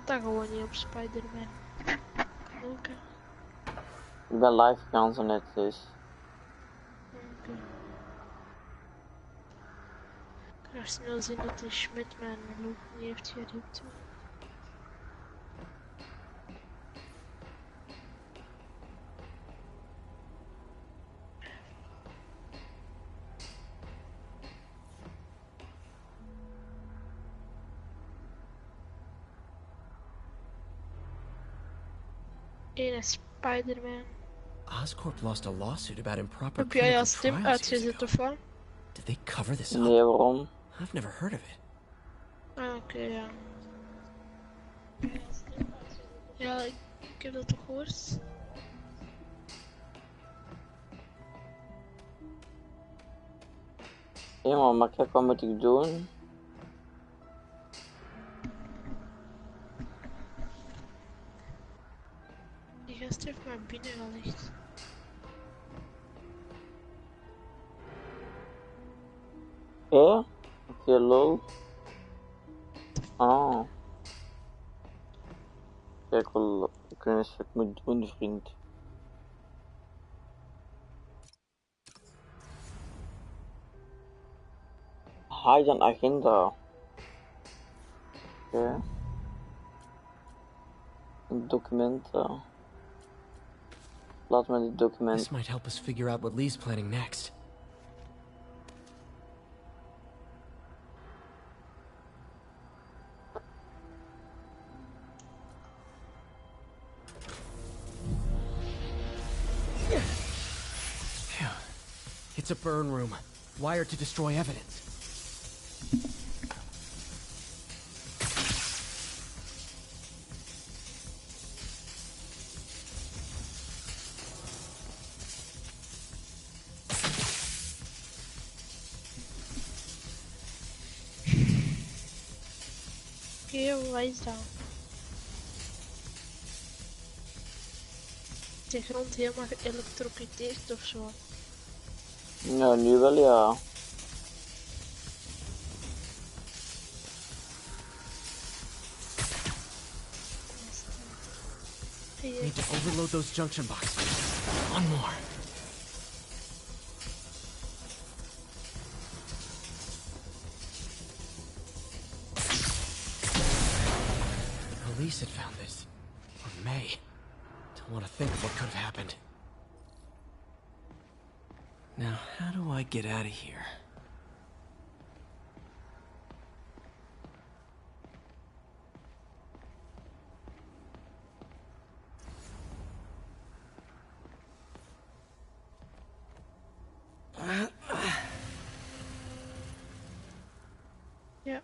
dan gewoon niet op Spiderman. Oké. Ik ben live gegaan zo net dus. Oké. Ik ga snel zien dat de Schmidt mijn loop niet heeft geript. Ene Spiderman. Oscorp lost a lawsuit about improper Heb jij jouw clinical stem trials years uitgezet ago. of wat? Did they cover this Nee, up? waarom? I've never heard of it. Ah, oké, ja. Ja, ik heb dat toch gehoord? Hé man, maar kijk, wat moet ik doen? Die gast heeft mij binnengelegd. Hé? Oké, lol. Ah. Kijk, wel, ik weet niet wat ik moet doen, vriend. Hide een agenda. Oké. Documenten. Laat me die documenten. This might help us figure out what Lee's planning next. Phew. It's a burn room, wired to destroy evidence. Oké, wat is dat? Is de grond helemaal geëlektrocuteerd of zo? Ja, nu wel ja. Need to overload those junction boxes. One more. The police had found this. Or may. Don't want to think of what could have happened. Now, how do I get out of here? Ja.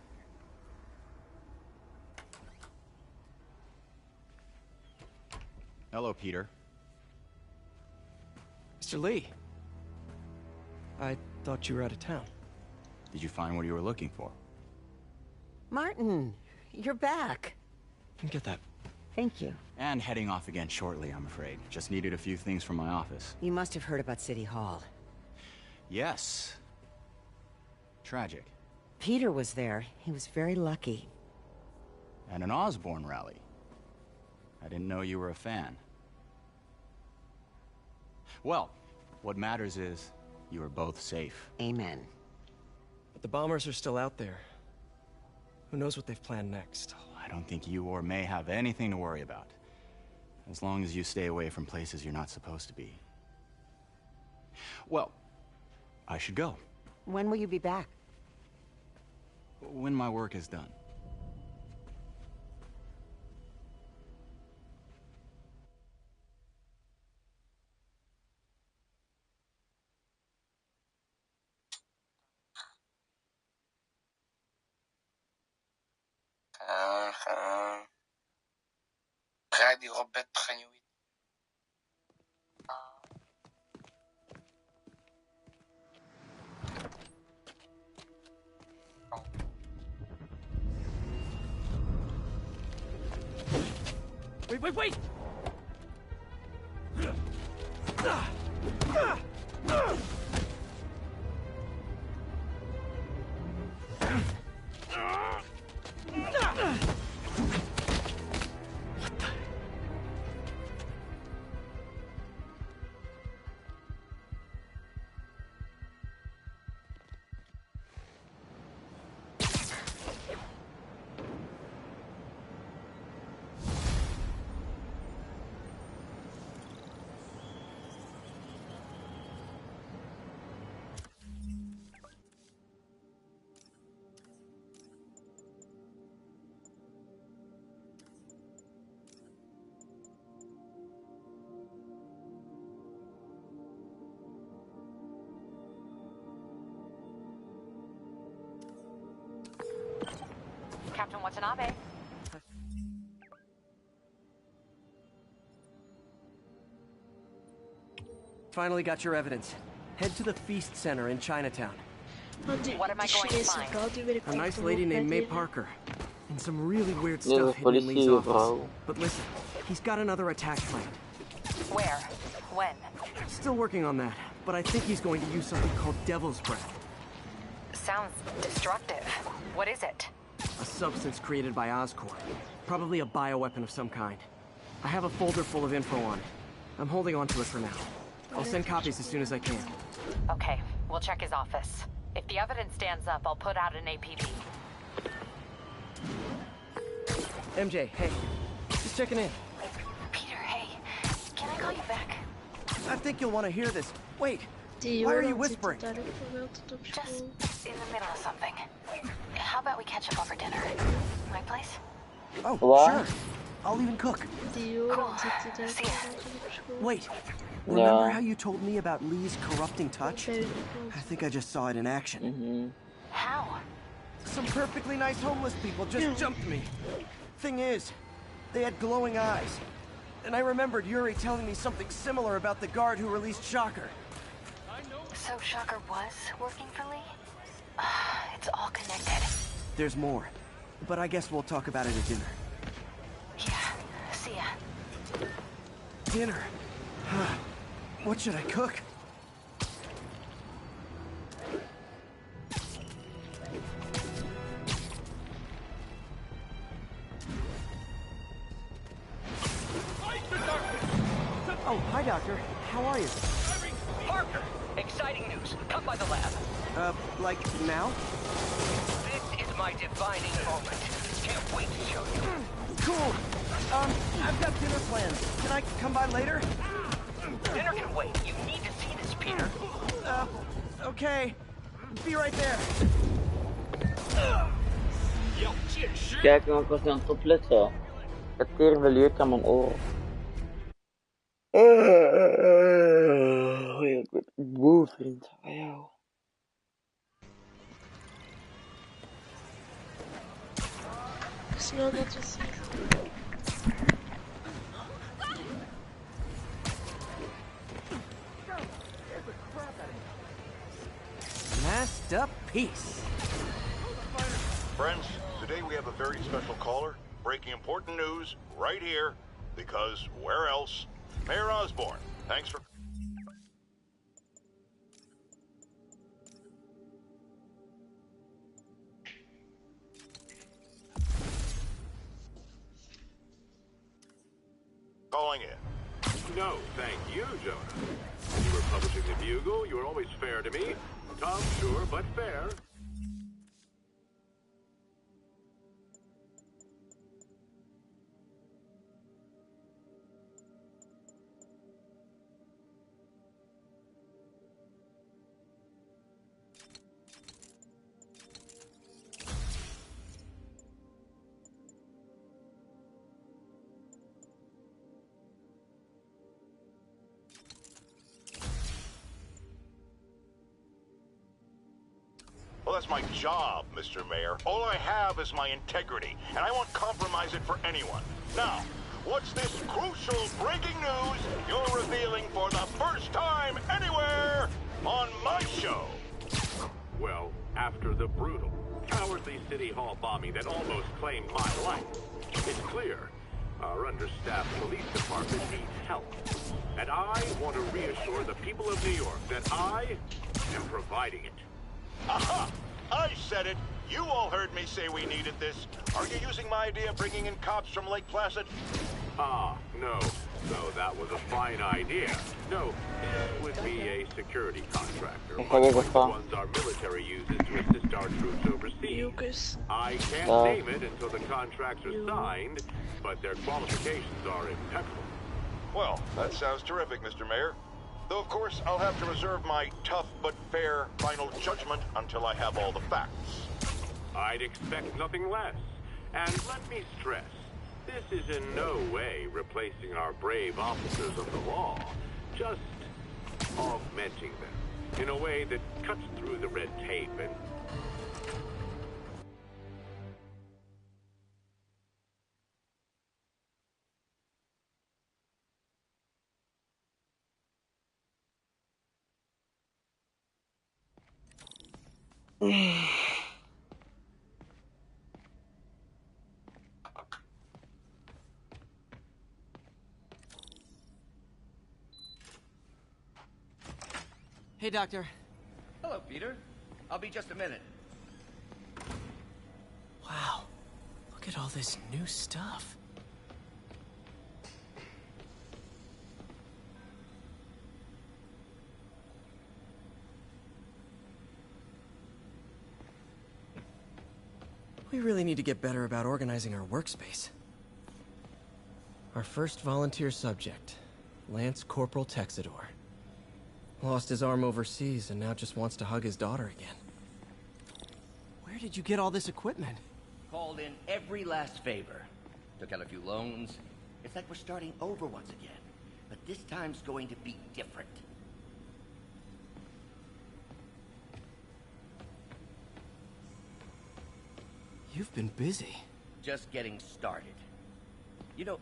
Hello, Peter. Mr. Lee. I thought you were out of town. Did you find what you were looking for? Martin, you're back. Can get that. Thank you. And heading off again shortly, I'm afraid. Just needed a few things from my office. You must have heard about City Hall. Yes. Tragic. Peter was there. He was very lucky. And an Osborne rally. I didn't know you were a fan. Well, what matters is you are both safe. Amen. But the bombers are still out there. Who knows what they've planned next? I don't think you or May have anything to worry about. As long as you stay away from places you're not supposed to be. Well, I should go. When will you be back? When my work is done. Draai die Robert Ganjoui. Wait! Watanabe. Finally got your evidence. Head to the Feast Center in Chinatown. What am I going to find? A nice lady named May Parker. And some really weird Dit is stuff hidden in Lee's politie, office. vrouw. But listen, he's got another attack planned. Where? When? Still working on that, but I think he's going to use something called Devil's Breath. Sounds destructive. What is it? A substance created by Oscorp. Probably a bioweapon of some kind. I have a folder full of info on it. I'm holding on to it for now. I'll send copies as soon as I can. Okay, we'll check his office. If the evidence stands up, I'll put out an APB. MJ, hey. Just checking in. Peter, hey. Can I call you back? I think you'll want to hear this. Wait, Die why are Joran you zit whispering? direct vermeld op Just school. in the middle of something. How about we catch up over dinner? My place? Oh, What? sure. I'll even cook. Die Joran Cool. zit direct See ya. vermeld op school. Wait, remember Yeah. how you told me about Lee's corrupting touch? Bij I think I just saw it in action. How? Some perfectly nice homeless people just jumped me. Thing is, they had glowing eyes. And I remembered Yuri telling me something similar about the guard who released Shocker. So Shocker was working for Lee? It's all connected. There's more, but I guess we'll talk about it at dinner. Yeah, see ya. Dinner? What should I cook? Oh, hi, Doctor. How are you? Parker! Exciting news. Come by the lab. Like now? This is my defining moment. Can't wait to show you. Cool. I've got dinner plans. Can I come by later? Dinner can wait. You need to see this, Peter. Okay. Be right there. Kijk, ik was aan het opletten. Het tering wel leuk aan mijn oren. Oh, ja, ik ben moe, vriend. Wow. Snel dat we zien. Masked up peace. Friends, today we have a very special caller, breaking important news right here, because where else? Mayor Osborn, thanks for... calling in. No, thank you, Jonah. When you were publishing the Bugle, you were always fair to me. Tom, sure, but fair. Well, that's my job, Mr. Mayor. All I have is my integrity, and I won't compromise it for anyone. Now, what's this crucial breaking news you're revealing for the first time anywhere on my show? Well, after the brutal, cowardly City Hall bombing that almost claimed my life, it's clear our understaffed police department needs help. And I want to reassure the people of New York that I am providing it. Aha! I said it! You all heard me say we needed this. Are you using my idea of bringing in cops from Lake Placid? Ah, no. No, that was a fine idea. No, it would be a security contractor, much like the ones our military uses to assist our troops overseas. Lucas. I can't name it until the contracts are signed, but their qualifications are impeccable. Well, that sounds terrific, Mr. Mayor. Though, of course, I'll have to reserve my tough but fair final judgment until I have all the facts. I'd expect nothing less. And let me stress, this is in no way replacing our brave officers of the law, just augmenting them in a way that cuts through. 'Through the red tape and... Hey, Doctor. Hello, Peter. I'll be just a minute. Wow. Look at all this new stuff. We really need to get better about organizing our workspace. Our first volunteer subject, Lance Corporal Texador. Lost his arm overseas and now just wants to hug his daughter again. Where did you get all this equipment? Called in every last favor. Took out a few loans. It's like we're starting over once again. But this time's going to be different. You've been busy. Just getting started. You know,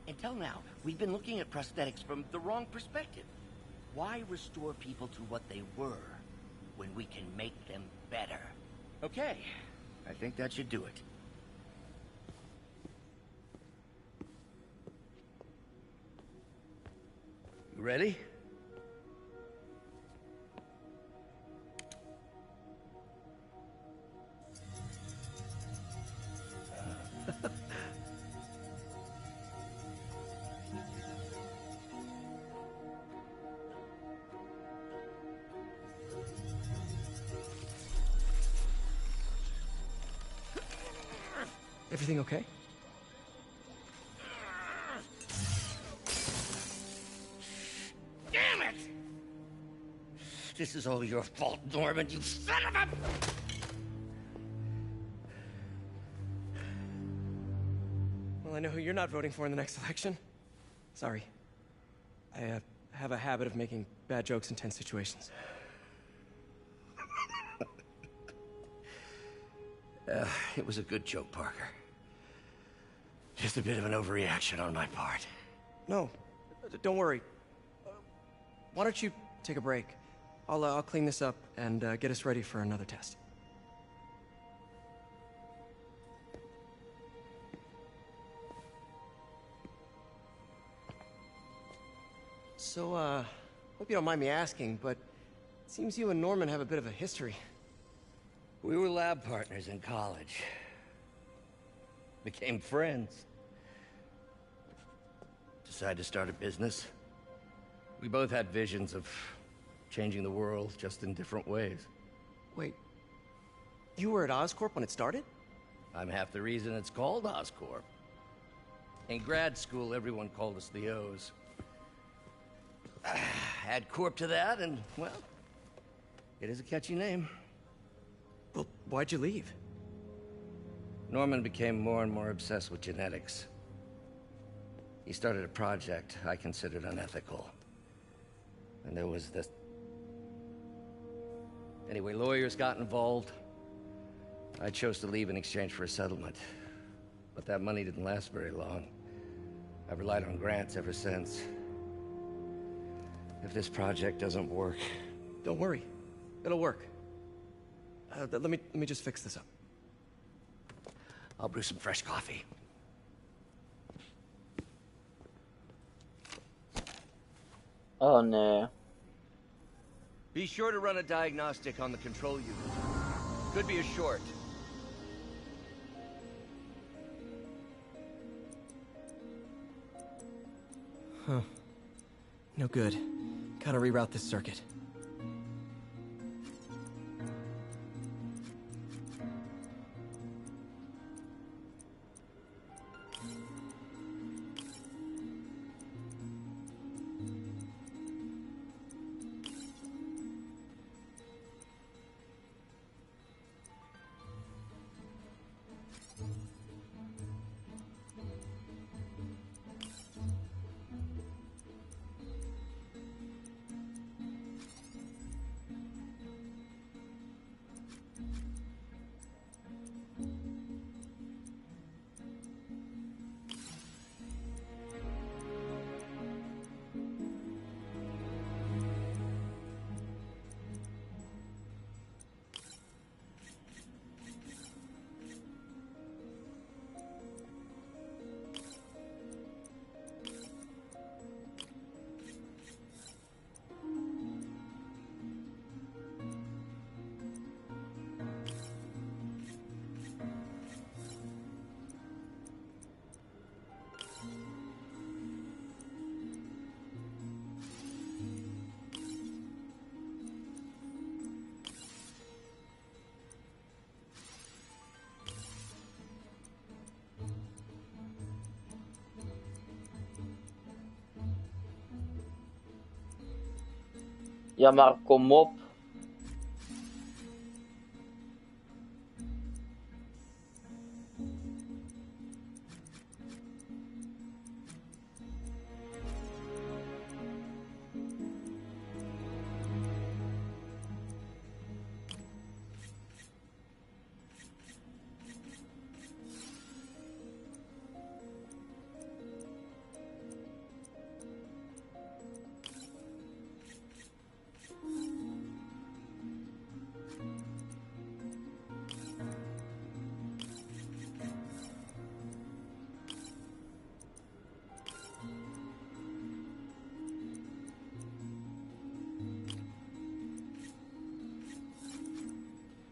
until now, we've been looking at prosthetics from the wrong perspective. Why restore people to what they were when we can make them better? Okay, I think that should do it. You ready? Everything okay? Damn it! This is all your fault, Norman, you son of a... Well, I know who you're not voting for in the next election. Sorry. I have a habit of making bad jokes in tense situations. It was a good joke, Parker. Just a bit of an overreaction on my part. No, don't worry. Why don't you take a break? I'll clean this up and get us ready for another test. So, hope you don't mind me asking, but it seems you and Norman have a bit of a history. We were lab partners in college. Became friends. Decided to start a business. We both had visions of changing the world, just in different ways. Wait, you were at Oscorp when it started? I'm half the reason it's called Oscorp. In grad school, everyone called us the O's. Add Corp to that, and, well, it is a catchy name. Well, why'd you leave? Norman became more and more obsessed with genetics. He started a project I considered unethical. And there was this... Anyway, lawyers got involved. I chose to leave in exchange for a settlement. But that money didn't last very long. I've relied on grants ever since. If this project doesn't work... Don't worry. It'll work. Let me just fix this up. I'll brew some fresh coffee. Oh no. Be sure to run a diagnostic on the control unit. Could be a short. Huh. No good. Gotta reroute this circuit. Ja, maar kom op.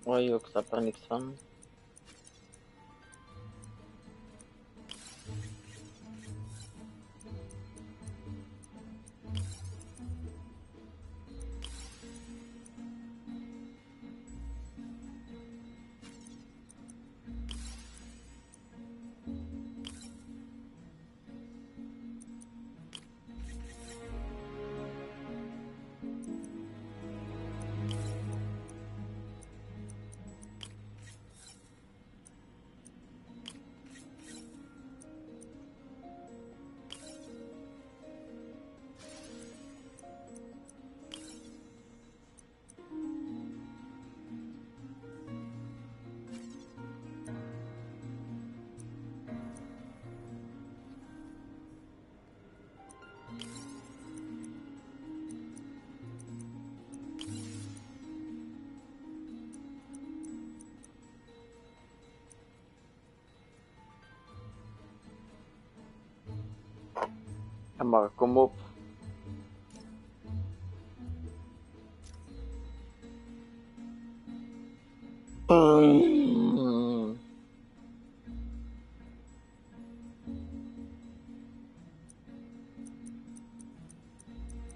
Oei, ik snap er niks van. Ja, maar kom op.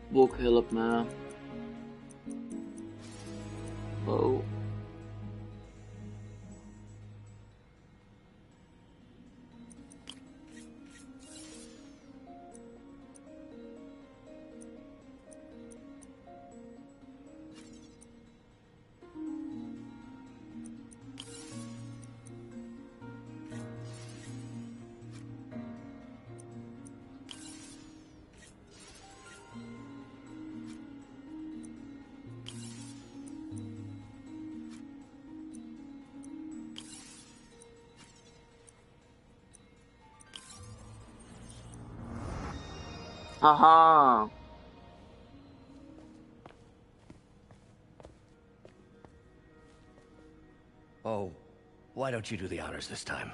Boek, help me. Oh. Haha. Oh, why don't you do the honors this time?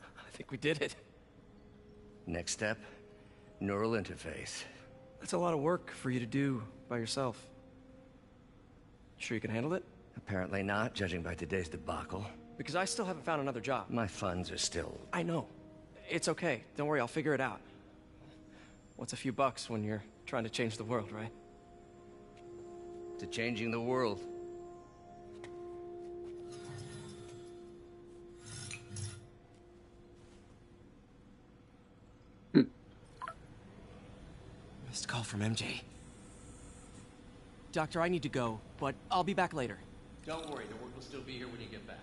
I think we did it. Next step, neural interface. That's a lot of work for you to do by yourself. Sure you can handle it? Apparently not, judging by today's debacle. Because I still haven't found another job. My funds are still... I know. It's okay. Don't worry, I'll figure it out. What's a few bucks when you're trying to change the world, right? To changing the world. Missed call from MJ. Doctor, I need to go, but I'll be back later. Don't worry, the work will still be here when you get back.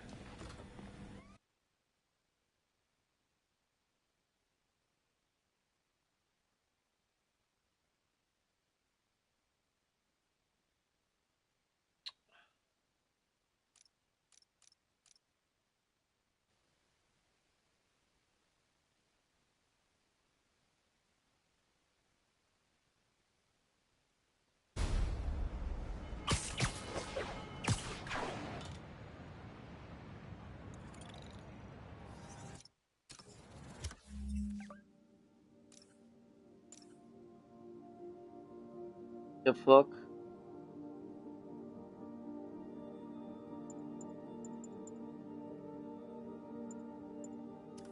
The fuck?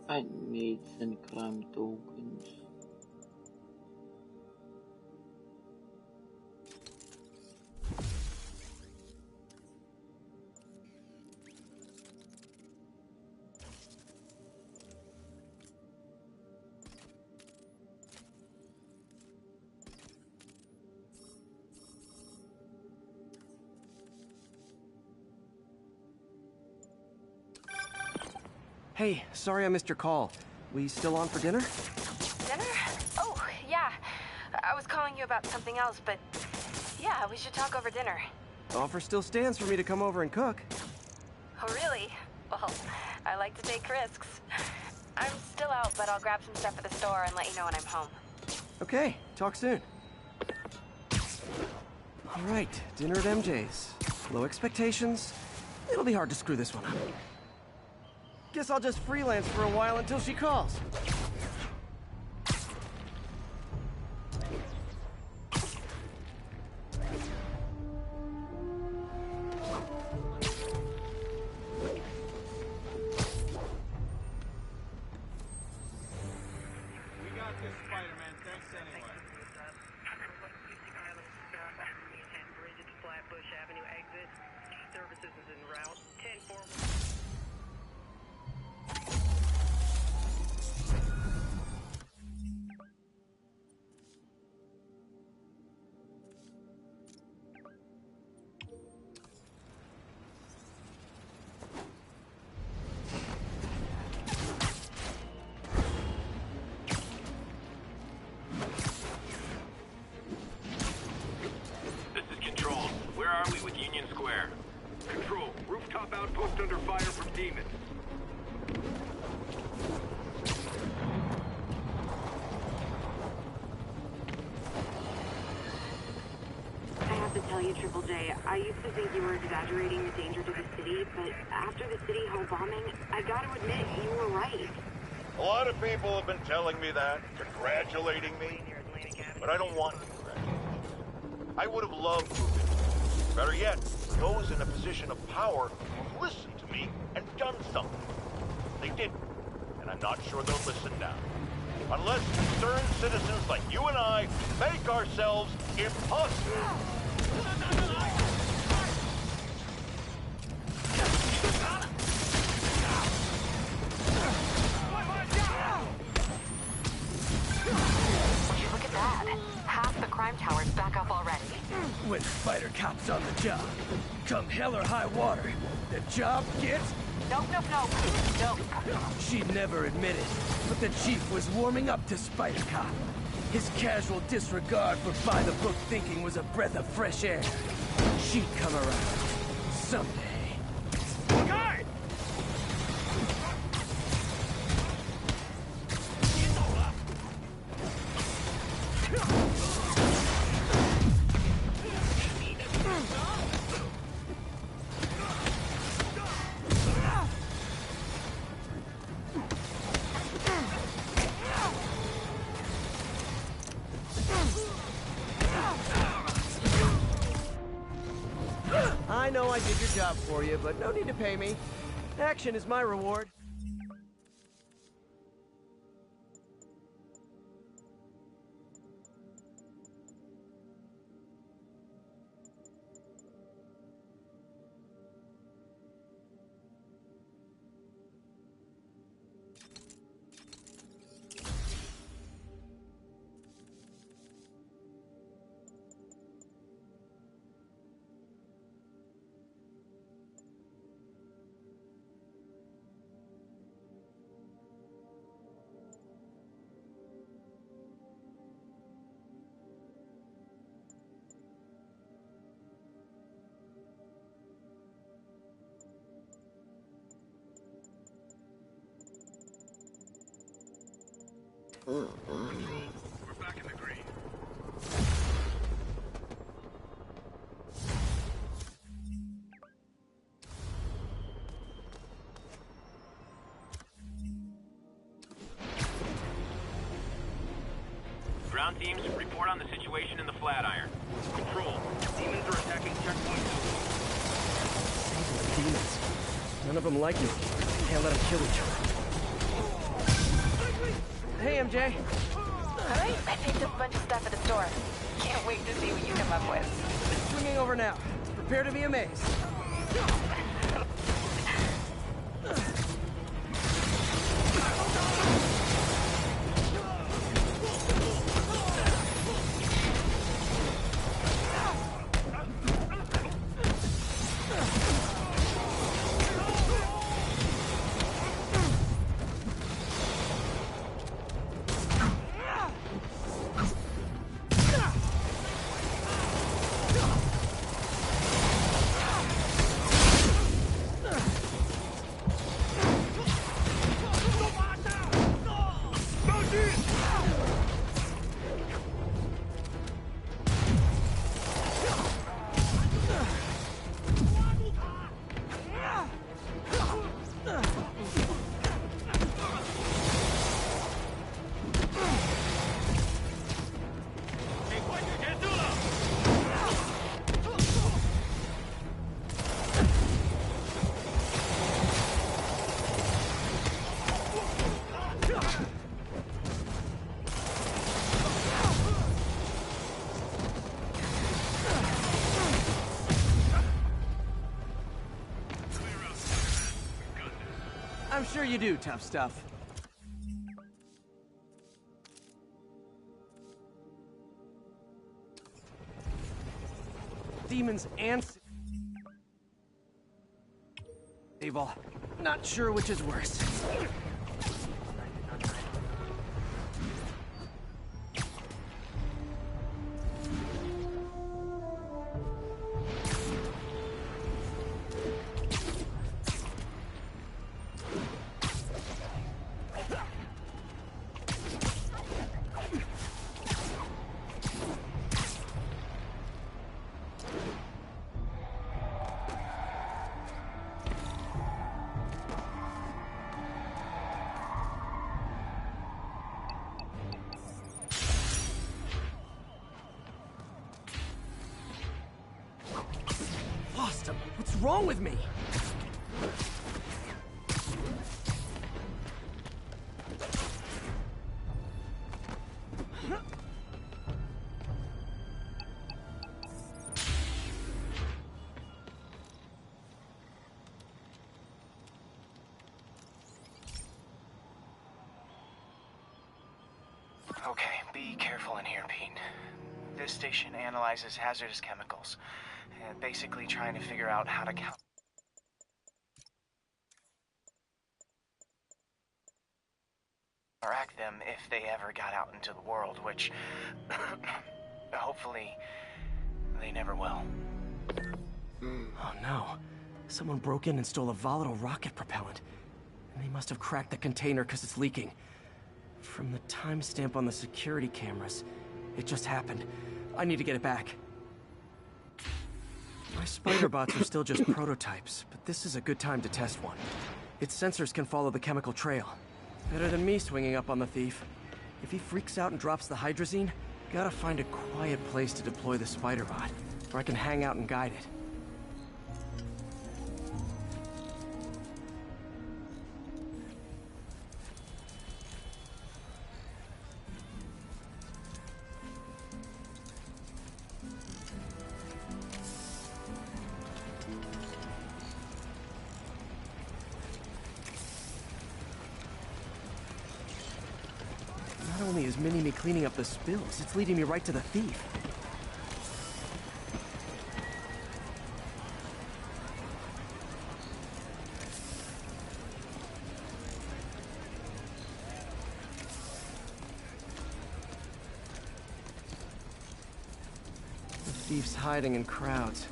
I need some crime tokens. Hey, sorry I missed your call. We still on for dinner? Dinner? Oh, yeah. I was calling you about something else, but yeah, we should talk over dinner. Offer still stands for me to come over and cook. Oh, really? Well, I like to take risks. I'm still out, but I'll grab some stuff at the store and let you know when I'm home. Okay, talk soon. All right, dinner at MJ's. Low expectations. It'll be hard to screw this one up. Guess I'll just freelance for a while until she calls. We got this, Spider-Man. Thanks anyway. Bridge to Flatbush Avenue exit. Services is en route. 10-4. This is Control. Where are we with Union Square? Control, rooftop outpost under fire from demons. I have to tell you, Triple J, I used to think you were exaggerating the danger to the city, but after the City Hall bombing, I gotta admit, you were right. A lot of people have been telling me that, congratulating me, but I don't want congratulations. I would have loved to have been. Better yet, those in a position of power who listened to me and done something. They didn't, and I'm not sure they'll listen now. Unless concerned citizens like you and I make ourselves impossible. Look at that. Half the crime tower's back up already. When Spider Cop's on the job, come hell or high water, the job gets... Nope. She'd never admit it, but the Chief was warming up to Spider Cop. His casual disregard for by-the-book thinking was a breath of fresh air. She'd come around. Someday. Guard! I know I did your job for you, but no need to pay me. Action is my reward. We're back in the green. Ground teams, report on the situation in the Flatiron. Control, demons are attacking checkpoint 2. Demons. None of them like me. Can't let them kill each other. Hey, MJ. Alright, I picked up a bunch of stuff at the store. Can't wait to see what you come up with. Swinging over now. Prepare to be amazed. Sure you do, tough stuff. Demons and... evil. Not sure which is worse. What's wrong with me? Okay, be careful in here, Pete. This station analyzes hazardous chemicals, basically trying to figure out how to counteract them if they ever got out into the world, which hopefully they never will. Oh no. Someone broke in and stole a volatile rocket propellant. And they must have cracked the container because it's leaking. From the timestamp on the security cameras, it just happened. I need to get it back. My spider bots are still just prototypes, but this is a good time to test one. Its sensors can follow the chemical trail. Better than me swinging up on the thief. If he freaks out and drops the hydrazine, gotta find a quiet place to deploy the spider bot, where I can hang out and guide it. Not only is Mini-Me cleaning up the spills, it's leading me right to the thief. The thief's hiding in crowds.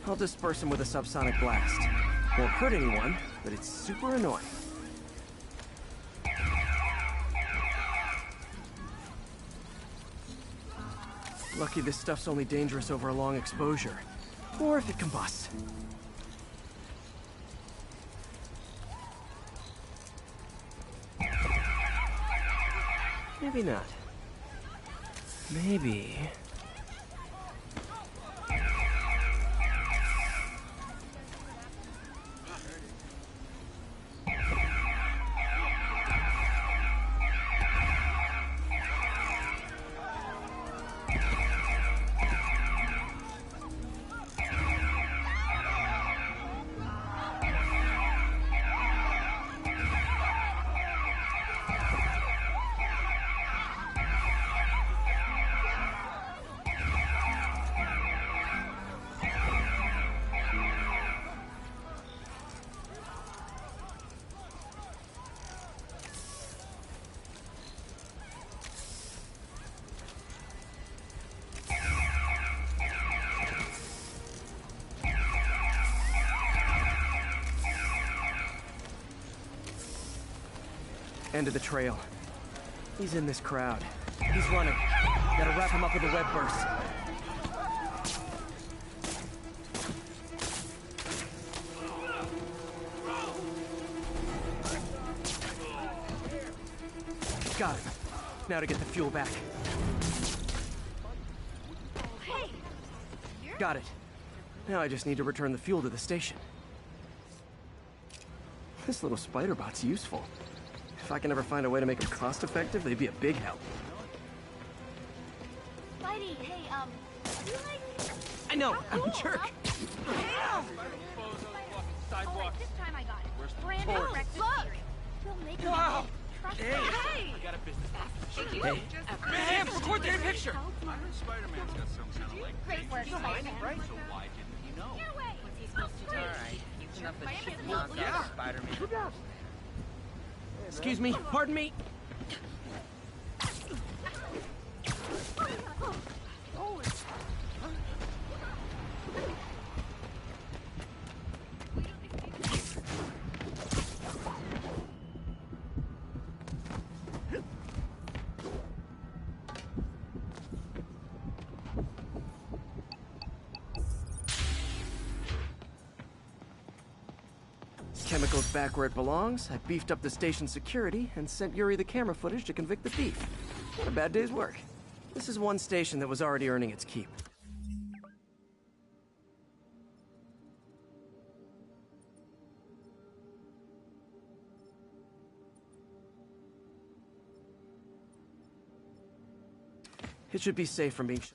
I'll disperse him with a subsonic blast. Won't hurt anyone, but it's super annoying. Lucky this stuff's only dangerous over a long exposure. Or if it combusts. Maybe not. Maybe... End of the trail. He's in this crowd. He's running. Gotta wrap him up with a web burst. Got him. Now to get the fuel back. Hey! Got it. Now I just need to return the fuel to the station. This little spider bot's useful. If I can ever find a way to make them cost-effective, they'd be a big help. Spidey, hey, you like... I know, I'm a jerk. Alright, this time I got it. Brand new. Look. We'll make it. Wow. Trust Hey. us. Hey. We got a business. Hey. Man, record their picture. I heard Spider-Man's got some kind of like Great work, Spider-Man. Right, so why didn't he know? Get away. What's he supposed to do? Alright, keep enough of shit Yeah. nonsense, Spider-Man. Excuse me, pardon me. Chemicals back where it belongs. I beefed up the station security and sent Yuri the camera footage to convict the thief. Not a bad day's work. This is one station that was already earning its keep. It should be safe from being shut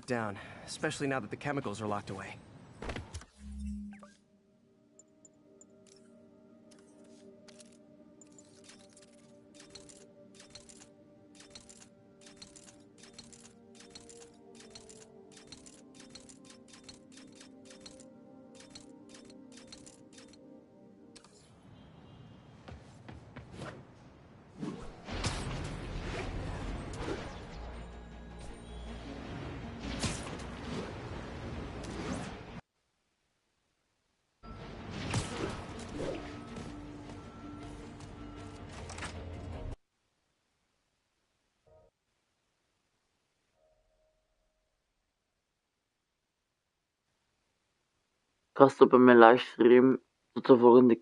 down, especially now that the chemicals are locked away. Gast op mijn livestream. Tot de volgende keer.